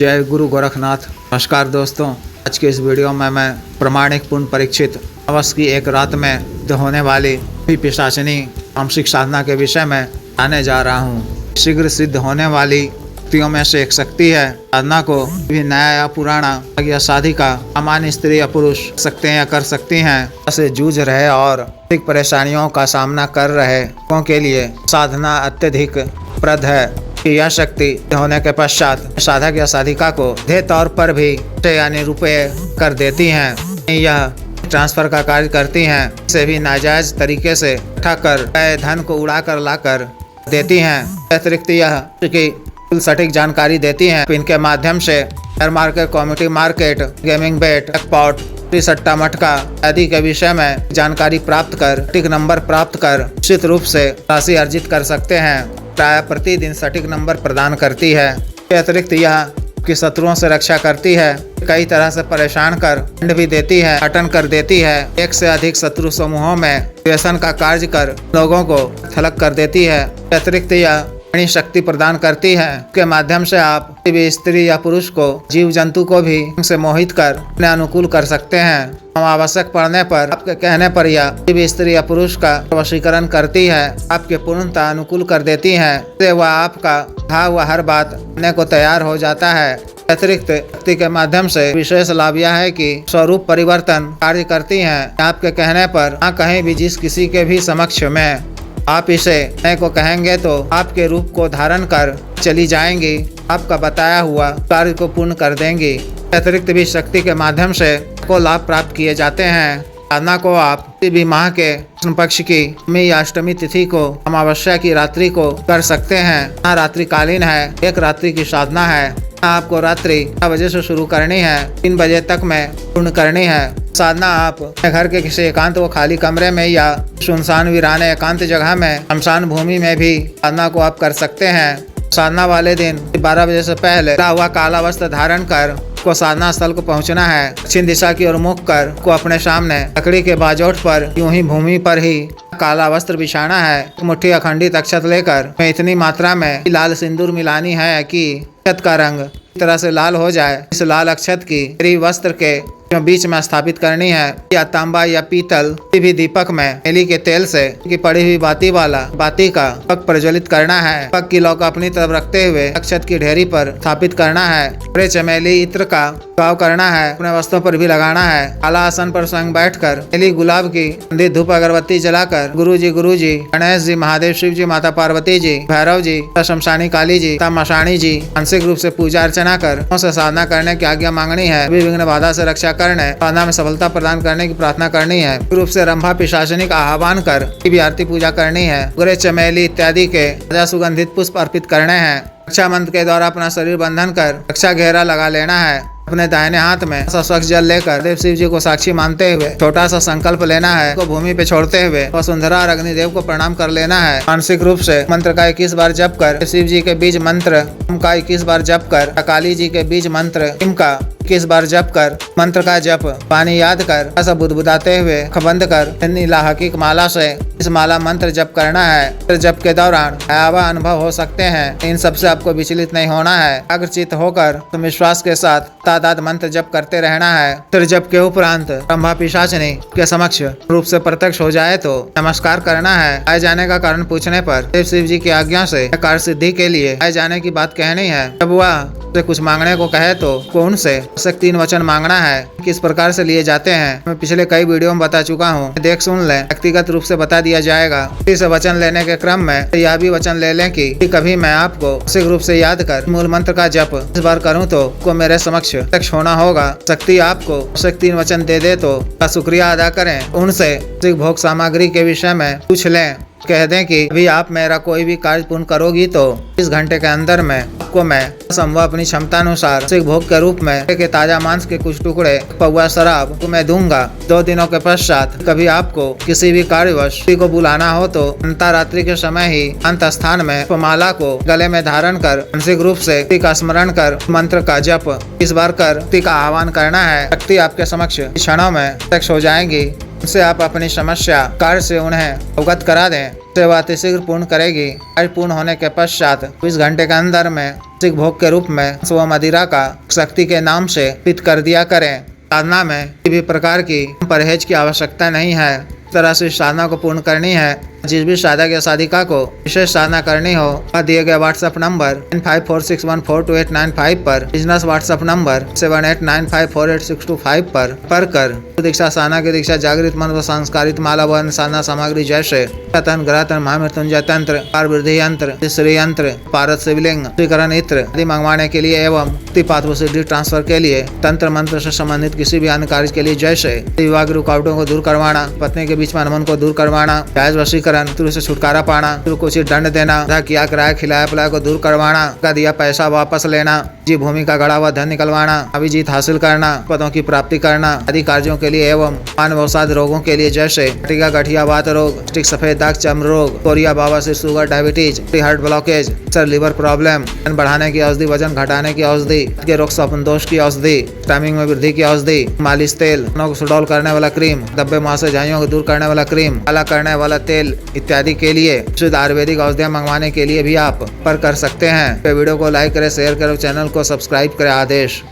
जय गुरु गोरखनाथ। नमस्कार दोस्तों, आज के इस वीडियो में मैं प्रमाणिक पूर्ण परीक्षित अवश्य की एक रात में सिद्ध होने वाली पिशाचिनी मानसिक साधना के विषय में आने जा रहा हूँ। शीघ्र सिद्ध होने वाली शक्तियों में से एक शक्ति है। साधना को भी नया या पुराना या साधिका सामान्य स्त्री या पुरुष सकते हैं या कर सकती हैं। ऐसे जूझ रहे और अधिक परेशानियों का सामना कर रहे लोगों के लिए साधना अत्यधिक प्रद है। यह शक्ति होने के पश्चात साधक या साधिका को सीधे तौर पर भी यानी रुपये कर देती हैं। यह ट्रांसफर का कार्य करती हैं। इसे भी नाजायज तरीके से इकट्ठा कर धन को उड़ा कर ला कर देती हैं। अतिरिक्त यह की सटीक जानकारी देती हैं। इनके माध्यम से share market, community market, gaming bet, jackpot, सट्टा मटका आदि के विषय में जानकारी प्राप्त कर सटीक नंबर प्राप्त कर निश्चित रूप से राशि अर्जित कर सकते हैं। प्राय प्रतिदिन सटीक नंबर प्रदान करती है। इसके अतिरिक्त यह कि शत्रुओं से रक्षा करती है। कई तरह से परेशान कर दंड भी देती है, हटन कर देती है। एक से अधिक शत्रु समूहों में व्यसन का कार्य कर लोगों को थलक कर देती है। अतिरिक्त यह शक्ति प्रदान करती है। इसके माध्यम से आप किसी भी स्त्री या पुरुष को, जीव जंतु को भी से मोहित कर अपने अनुकूल कर सकते हैं। आवश्यक पड़ने पर आपके कहने पर यह किसी भी स्त्री या पुरुष का वशीकरण करती है, आपके पूर्णतः अनुकूल कर देती है। इससे वह आपका कहा हुआ हर बात करने को तैयार हो जाता है। अतिरिक्त शक्ति के माध्यम से विशेष लाभ यह है कि स्वरूप परिवर्तन कार्य करती हैं। आपके कहने पर कहीं भी जिस किसी के भी समक्ष में आप इसे मैं को कहेंगे तो आपके रूप को धारण कर चली जाएंगी, आपका बताया हुआ कार्य को पूर्ण कर देंगी। अतिरिक्त भी शक्ति के माध्यम से को लाभ प्राप्त किए जाते हैं। साधना को आप किसी भी माह के कृष्ण पक्ष की नवमी या अष्टमी तिथि को, अमावस्या की रात्रि को कर सकते हैं। रात्रिकालीन है, एक रात्रि की साधना है। आपको रात्रि 9 बजे से शुरू करनी है, 3 बजे तक में पूर्ण करनी है। साधना आप घर के किसी एकांत व खाली कमरे में या सुनसान वीराने एकांत जगह में, शमशान भूमि में भी साधना को आप कर सकते हैं। साधना वाले दिन 12 बजे से पहले हुआ काला वस्त्र धारण कर को साधना स्थल को पहुंचना है। दक्षिण दिशा की ओर मुख कर को अपने सामने लकड़ी के बाजोट पर यूं ही भूमि पर ही काला वस्त्र बिछाना है। मुट्ठी अखंडित अक्षत लेकर इतनी मात्रा में लाल सिंदूर मिलानी है कि अक्षत का रंग इस तरह से लाल हो जाए। इस लाल अक्षत की वस्त्र के बीच में स्थापित करनी है, या तांबा या पीतल किसी भी दीपक में एली के तेल से की पड़ी हुई बाती वाला बाती का पक प्रज्वलित करना है। पक की लौ अपनी तरफ रखते हुए अक्षत की ढेरी पर स्थापित करना है। पूरे चमेली इत्र का छिड़काव करना है, अपने वस्त्रों पर भी लगाना है। काला आसन पर संग बैठकर एली गुलाब की धूप अगरबत्ती जलाकर गुरु जी, गणेश जी, महादेव, शिव जी, माता पार्वती जी, भैरव जी, शमशानी काली जी, मशाणी जी मानसिक रूप से पूजा अर्चना कर उनसे साधना करने की आज्ञा मांगनी है। विघ्न बाधा से रक्षा करने, साधना में सफलता प्रदान करने की प्रार्थना करनी है। रूप से रंभा पिशाचिनी का आह्वान कर भी आरती पूजा करनी है। पूरे चमेली इत्यादि के ताजा सुगंधित पुष्प अर्पित करने हैं। रक्षा मंत्र के द्वारा अपना शरीर बंधन कर रक्षा घेरा लगा लेना है। अपने दाहिने हाथ में स्वच्छ जल लेकर देव शिव जी को साक्षी मानते हुए छोटा सा संकल्प लेना है। को भूमि पे छोड़ते हुए वसुंधरा और अग्निदेव को प्रणाम कर लेना है। मानसिक रूप से मंत्र का 21 बार जप कर, शिव जी के बीज मंत्र का 21 बार जप कर, काली जी के बीज मंत्र का 21 बार जप कर, मंत्र का जप पानी याद कर ऐसा बुदबुदाते हुए बंद कर नीला हकीक माला से इस माला मंत्र जप करना है। जप के दौरान भयावह अनुभव हो सकते हैं। इन सबसे आपको विचलित नहीं होना है। एकाग्रचित्त होकर विश्वास के साथ तादाद मंत्र जप करते रहना है। फिर जप के उपरांत ब्रह्मा पिशाचिनी के समक्ष रूप से प्रत्यक्ष हो जाए तो नमस्कार करना है। आए जाने का कारण पूछने पर देव शिव जी की आज्ञा से कार्य सिद्धि के लिए आए जाने की बात कहनी है। जब वह से कुछ मांगने को कहे तो उनसे 3 वचन मांगना है। किस प्रकार से लिए जाते हैं मैं पिछले कई वीडियो में बता चुका हूँ, देख सुन लें। व्यक्तिगत रूप से बता दिया जाएगा। इस वचन लेने के क्रम में यह भी वचन ले लें कि कभी मैं आपको मानसिक रूप से याद कर मूल मंत्र का जप इस बार करूँ तो को मेरे समक्ष प्रत्यक्ष होना होगा। शक्ति आपको 3 वचन दे तो शुक्रिया अदा करें। उनसे भोग सामग्री के विषय में पूछ लें। कह दें कि अभी आप मेरा कोई भी कार्य पूर्ण करोगी तो 20 घंटे के अंदर में आपको मैं संभव अपनी क्षमता अनुसार भोग के रूप में के ताजा मांस के कुछ टुकड़े, पौवा शराब को मैं दूंगा। 2 दिनों के पश्चात कभी आपको किसी भी कार्यवश को बुलाना हो तो अंतरात्रि के समय ही अंत स्थान में माला को गले में धारण कर मानसिक रूप से का स्मरण कर मंत्र का जप इस बार कर का आह्वान करना है। शक्ति आपके समक्ष क्षणों में प्रत्यक्ष हो जाएंगी। उनसे आप अपनी समस्या कार्य से उन्हें अवगत करा दें। सेवा अतिशीघ्र पूर्ण करेगी। कार्य पूर्ण होने के पश्चात 20 घंटे के अंदर में मासिक भोग के रूप में स्व मदिरा का शक्ति के नाम से पित कर दिया करें। साधना में किसी भी प्रकार की परहेज की आवश्यकता नहीं है। इस तरह से साधना को पूर्ण करनी है। जिस भी साधक या साधिका को विशेष साधना करनी हो वह दिए गए व्हाट्सएप नंबर 9546142895 पर, बिजनेस व्हाट्सएप नंबर 78954862 पर कर दीक्षा साधना की दीक्षा जागृत मन व संस्कारित माला व अन्य साधना सामग्री जैसे तन ग्रह महामृत्युंजय तंत्र, पार वृद्धि यंत्र, श्री यंत्र, पारद शिवलिंग, श्रीकरण इत्र आदि मंगवाने के लिए एवं मुक्ति पात्र सिद्धि ट्रांसफर के लिए तंत्र मंत्र से संबंधित किसी भी अन्य कार्य के लिए जैसे विवाह की रुकावटों को दूर करवाना, पत्नी के बीच में अनबन को दूर करवाना, जायज वशीकरण, पितृ से छुटकारा पाना, पितृ को उचित दंड देना, किया किराया खिलाया पिलाया को दूर करवाना, का दिया पैसा वापस लेना, जी भूमि का गड़ा हुआ धन निकलवाना, अभिजीत हासिल करना, पदों की प्राप्ति करना आदि कार्यों के लिए एवं मानवसाद रोगों के लिए जैसे टीका गठिया वात रोग, स्टिक सफेद दाग चर्म रोग, कोरिया बवासीर, sugar, diabetes, heart blockage, sir liver problem, वजन बढ़ाने की औषधि, वजन घटाने की औषधि, के रोग स्वप्न दोष की औषधि, टाइमिंग में वृद्धि की औषधि, मालिश तेल, को सुडौल करने वाला क्रीम, धब्बे मुहासे झाइयों को दूर करने वाला क्रीम, काला करने वाला तेल इत्यादि के लिए शुद्ध आयुर्वेदिक औषधियाँ मंगवाने के लिए भी आप पर कर सकते हैं। वीडियो को लाइक करें, शेयर करें, चैनल को सब्सक्राइब करें। आदेश।